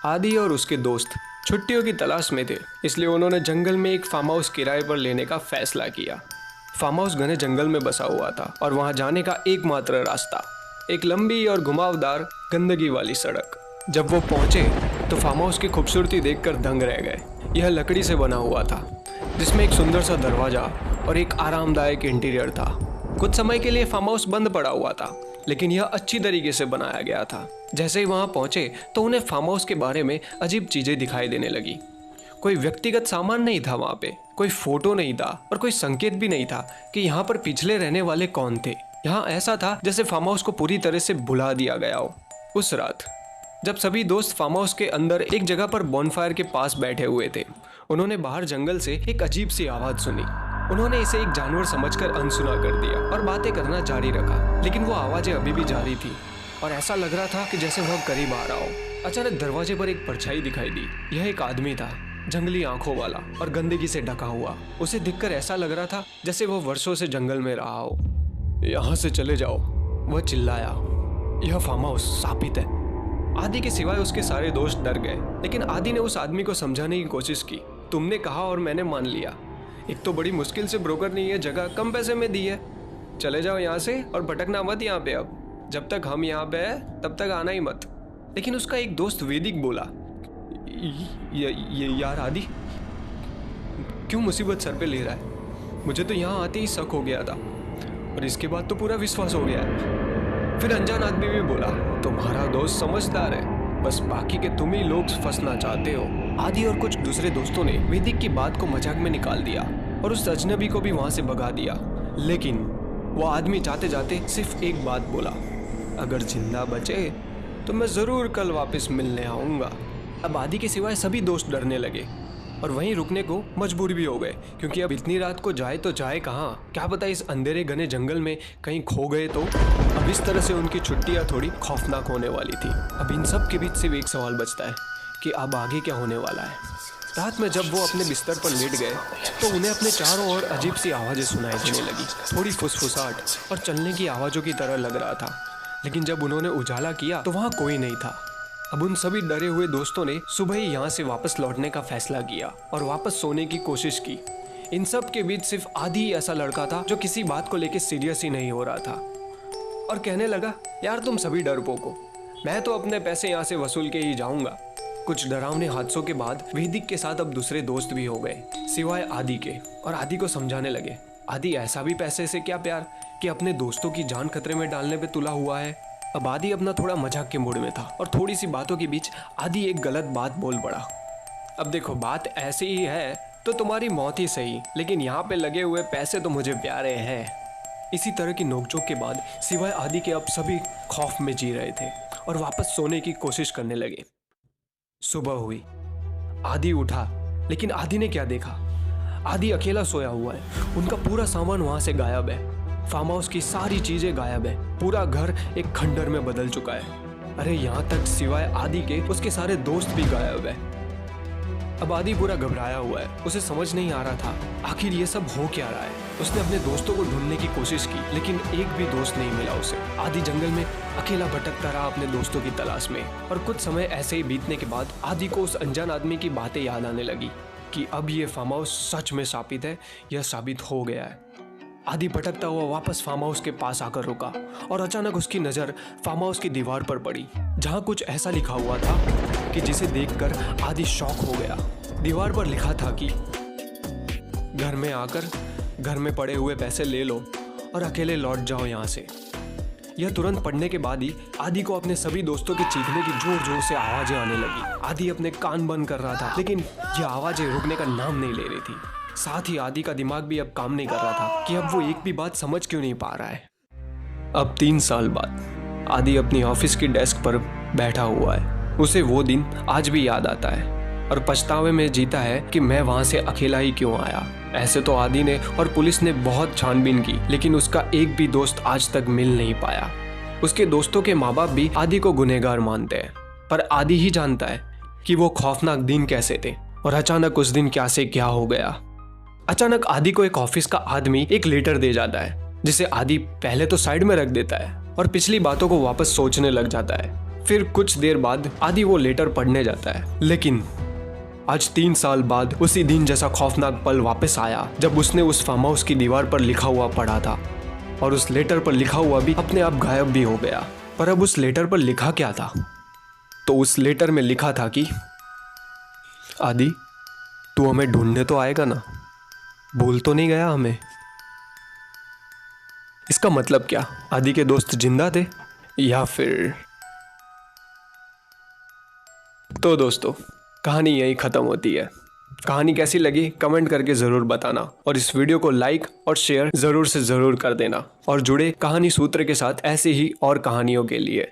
आदि और उसके दोस्त छुट्टियों की तलाश में थे, इसलिए उन्होंने जंगल में एक फार्म हाउस किराए पर लेने का फैसला किया। फार्म हाउस घने जंगल में बसा हुआ था और वहां जाने का एकमात्र रास्ता एक लंबी और घुमावदार गंदगी वाली सड़क। जब वो पहुंचे तो फार्म हाउस की खूबसूरती देखकर दंग रह गए। यह लकड़ी से बना हुआ था, जिसमें एक सुंदर सा दरवाजा और एक आरामदायक इंटीरियर था। कुछ समय के लिए फार्म हाउस बंद पड़ा हुआ था, लेकिन यह अच्छी तरीके से बनाया गया था। जैसे ही वहां पहुंचे तो उन्हें फार्म हाउस के बारे में अजीब चीजें दिखाई देने लगी। कोई व्यक्तिगत सामान नहीं था वहां पे, कोई फोटो नहीं था और कोई संकेत भी नहीं था कि यहाँ पर पिछले रहने वाले कौन थे। यहाँ ऐसा था जैसे फार्म हाउस को पूरी तरह से भुला दिया गया हो। उस रात जब सभी दोस्त फार्म हाउस के अंदर एक जगह पर बॉनफायर के पास बैठे हुए थे, उन्होंने बाहर जंगल से एक अजीब सी आवाज सुनी। उन्होंने इसे एक जानवर समझकर अनसुना कर दिया और बातें करना जारी रखा, लेकिन वो आवाजें अभी भी जारी थी और ऐसा लग रहा था कि जैसे वह करीब आ रहा हो। अचानक दरवाजे पर एक परछाई दिखाई दी। यह एक आदमी था, जंगली आंखों वाला और गंदगी से ढका हुआ। उसे देखकर ऐसा लग रहा था जैसे वो वर्षों से जंगल में रहा हो। यहाँ से चले जाओ, वह चिल्लाया। यह फार्म हाउस शापित है। आदि के सिवाय उसके सारे दोस्त डर गए, लेकिन आदि ने उस आदमी को समझाने की कोशिश की। तुमने कहा और मैंने मान लिया। एक तो बड़ी मुश्किल से ब्रोकर ने यह जगह कम पैसे में दी है। चले जाओ यहाँ से और भटकना मत यहाँ पे। अब जब तक हम यहाँ पे हैं तब तक आना ही मत। लेकिन उसका एक दोस्त वैदिक बोला, यार आदि, क्यों मुसीबत सर पे ले रहा है? मुझे तो यहाँ आते ही शक हो गया था और इसके बाद तो पूरा विश्वास हो गया है। फिर अनजान आदमी भी बोला, तुम्हारा दोस्त समझदार है, बस बाकी के तुम ही लोग फंसना चाहते हो। आदि और कुछ दूसरे दोस्तों ने वैदिक की बात को मजाक में निकाल दिया और उस अजनबी को भी वहां से भगा दिया। लेकिन वो आदमी जाते जाते सिर्फ एक बात बोला, अगर जिंदा बचे तो मैं जरूर कल वापस मिलने आऊंगा। अब आदि के सिवाय सभी दोस्त डरने लगे और वहीं रुकने को मजबूर भी हो गए, क्योंकि अब इतनी रात को जाए तो जाए कहाँ? क्या पता इस अंधेरे घने जंगल में कहीं खो गए तो। अब इस तरह से उनकी छुट्टियां थोड़ी खौफनाक होने वाली थी। अब इन सब के बीच सिर्फ एक सवाल बचता है कि अब आगे क्या होने वाला है। रात में जब वो अपने बिस्तर पर लेट गए तो उन्हें अपने चारों ओर अजीब सी आवाज़ें सुनाई देने लगी, थोड़ी फुसफुसाहट और चलने की आवाज़ों की तरह लग रहा था। लेकिन जब उन्होंने उजाला किया तो वहाँ कोई नहीं था। अब उन सभी डरे हुए दोस्तों ने सुबह ही यहाँ से वापस लौटने का फैसला किया और वापस सोने की कोशिश की। इन सब के बीच सिर्फ आदि ही ऐसा लड़का था जो किसी बात को लेकर सीरियस ही नहीं हो रहा था और कहने लगा, यार तुम सभी डरपोको, मैं तो अपने पैसे यहाँ से वसूल के ही जाऊंगा। कुछ डरावने हादसों के बाद वैदिक के साथ अब दूसरे दोस्त भी हो गए सिवाय आदि के, और आदि को समझाने लगे, आदि ऐसा भी पैसे से क्या प्यार कि अपने दोस्तों की जान खतरे में डालने पे तुला हुआ है। अब आदि अपना थोड़ा मजाक के मूड में था और थोड़ी सी बातों के बीच आदि एक गलत बात बोल पड़ा। अब देखो, बात ऐसी ही है तो तुम्हारी मौत ही सही, लेकिन यहाँ पे लगे हुए पैसे तो मुझे प्यारे हैं। इसी तरह की नोकझोंक के बाद सिवाय आदि के अब सभी खौफ में जी रहे थे और वापस सोने की कोशिश करने लगे। सुबह हुई, आदि उठा, लेकिन आदि ने क्या देखा? आदि अकेला सोया हुआ है। उनका पूरा सामान वहां से गायब है। फार्म हाउस की सारी चीजें गायब है। पूरा घर एक खंडर में बदल चुका है। अरे यहाँ तक सिवाय आदि के उसके सारे दोस्त भी गायब है। अब आदि पूरा घबराया हुआ है। उसे समझ नहीं आ रहा था आखिर ये सब हो क्या रहा है। उसने अपने दोस्तों को ढूंढने की कोशिश की, लेकिन एक भी दोस्त नहीं मिला उसे। आदि जंगल में अकेला भटकता रहा अपने दोस्तों की तलाश में। और कुछ समय ऐसे ही बीतने के बाद आदि को उस अनजान आदमी की बातें याद आने लगी कि अब ये फार्म हाउस सच में शापित है। यह साबित हो गया है। आदि भटकता हुआ वापस फार्म हाउस के पास आकर रुका और अचानक उसकी नज़र फार्म हाउस की दीवार पर पड़ी, जहाँ कुछ ऐसा लिखा हुआ था कि जिसे देखकर आदि शॉक हो गया। दीवार पर लिखा था कि घर में आकर घर में पड़े हुए पैसे ले लो और अकेले लौट जाओ यहाँ से। यह तुरंत पढ़ने के बाद ही आदि को अपने सभी दोस्तों के चीखने की जोर जोर से आवाजें आने लगी। आदि अपने कान बंद कर रहा था, लेकिन यह आवाजें रुकने का नाम नहीं ले रही थी। साथ ही आदि का दिमाग भी अब काम नहीं कर रहा था कि अब वो एक भी बात समझ क्यों नहीं पा रहा है। अब 3 साल बाद आदि अपनी ऑफिस की डेस्क पर बैठा हुआ है। उसे वो दिन आज भी याद आता है और पछतावे में जीता है कि मैं वहां से अकेला ही क्यों आया। ऐसे तो आदि ने और पुलिस ने बहुत छानबीन की, लेकिन उसका एक भी दोस्त आज तक मिल नहीं पाया। उसके दोस्तों के माँ बाप भी आदि को गुनहगार मानते हैं, पर आदि ही जानता है कि वो खौफनाक दिन कैसे थे और अचानक उस दिन क्या से क्या हो गया। अचानक आदि को एक ऑफिस का आदमी एक लेटर दे जाता है, जिसे आदि पहले तो साइड में रख देता है और पिछली बातों को वापस सोचने लग जाता है। फिर कुछ देर बाद आदि वो लेटर पढ़ने जाता है, लेकिन आज 3 साल बाद उसी दिन जैसा खौफनाक पल वापस आया जब उसने उस फार्म हाउस की दीवार पर लिखा हुआ पढ़ा था, और उस लेटर पर लिखा हुआ भी अपने आप गायब भी हो गया। पर अब उस लेटर पर लिखा क्या था? तो उस लेटर में लिखा था कि आदि, तू हमें ढूंढने तो आएगा ना, भूल तो नहीं गया हमें। इसका मतलब क्या? आदि के दोस्त जिंदा थे या फिर? तो दोस्तों, कहानी यहीं ख़त्म होती है। कहानी कैसी लगी कमेंट करके ज़रूर बताना, और इस वीडियो को लाइक और शेयर ज़रूर से ज़रूर कर देना, और जुड़े कहानी सूत्र के साथ ऐसे ही और कहानियों के लिए।